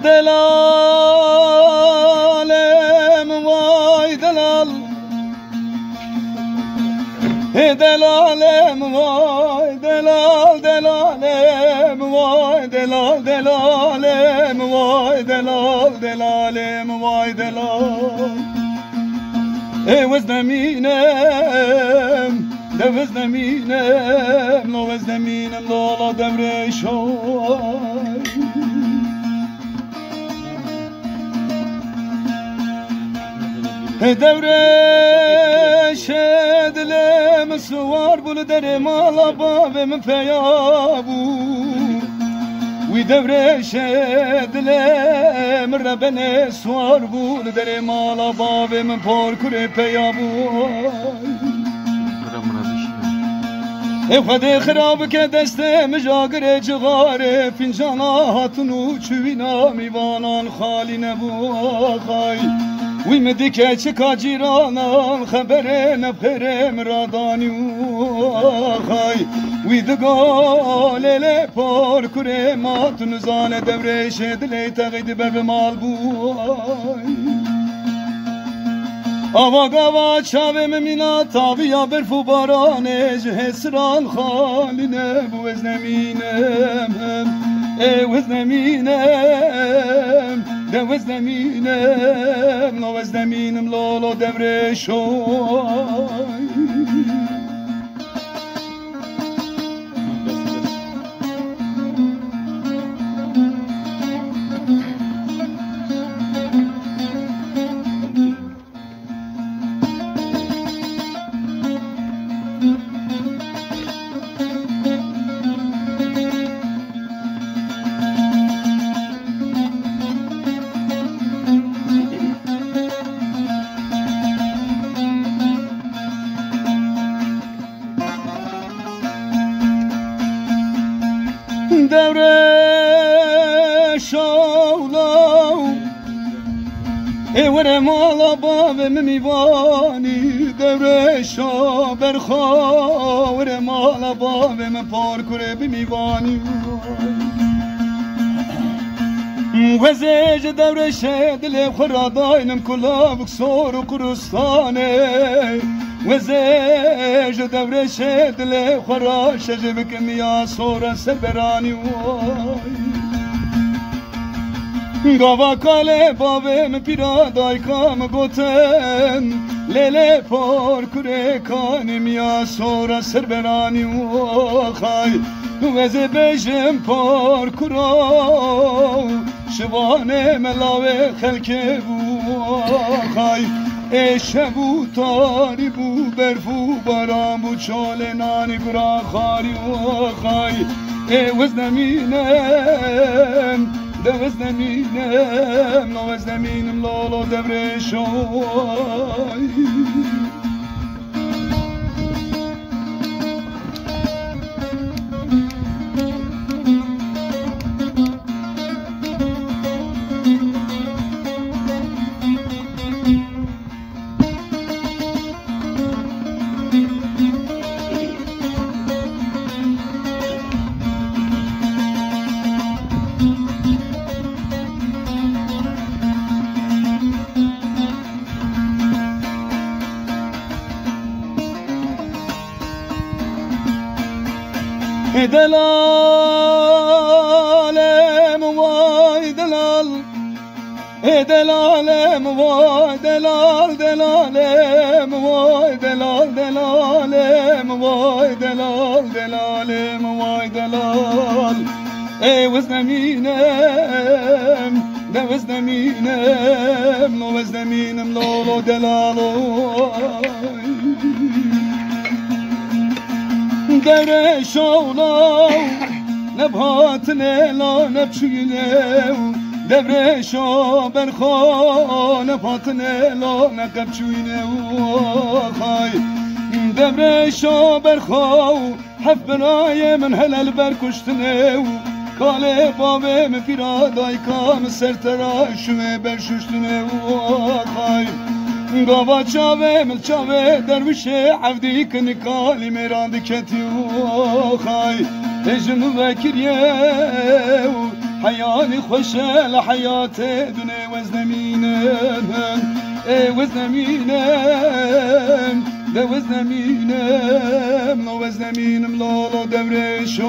Delalem vay delal, delalem vay delal, delalem vay delal, delalem vay delal, delalem vay delal. Vezneminem, de vezneminem, lo vezneminem, lo la devre shoy. Devre şedlem suvar bul derim alaba ve min feyabu. Wi devre şedlem rabene suvar bul derim alaba ve min porkure peyabu. Evde xrab ke deste mjagre cigare fincana hatunu çuvina mivanan haline bu khay. وی مدیکه چکا جیرانان خبره نبخره مرادانی خای وی دگاله پار کره مات نزان دوره شدلی تغید بر مال بوی آوا گاوا چاوه ممینا تاویا برفو بارانه جهسران خالینه بو وزنمینم وزنمینم de vezneminem, lo vezneminem, lo devre shoy. Devre şavlav evre malaba ve mivani devre şaber khavre malaba ve me parkure bimivani وزج دور شدل خراداینم کلاب سور و کرستانه وزج دور شدل خراش جبکم یا سور سبرانی گاوا کاله بابم پیرادای کام گوتن لیله پر کره کانم یا سور سربرانی خای وزه بجم پر کرا شوانه ملاوه خلکه بو خای شبو تاری بو برفو باران بو چاله نانی برا خاری خای وزنمینم ده وزنمینم لا وزنمینم لالا دبر شای delalem vay delal delalem vay delal delalem vay delal delalem vay delal delalem vay delal وزنمینم وزنمینم لو وزنمینم لولو دلالو دور شولا نبهات نیلا نبچینه دور شو برخو نبهات نیلا نقبچینه خای دور شو برخو حف برای من هلال برکشتنه کاله بابه من پیرادای کام سرتراشوه برششتنه خای گاوا چاوه مل چاوه درویشه عبدی کنی کالی میراند کتی خای اجم وکریه حیانی خوشه لحیات دونه وزنمینم وزنمینم ده وزنمینم لو وزنمینم لولو دبره شوی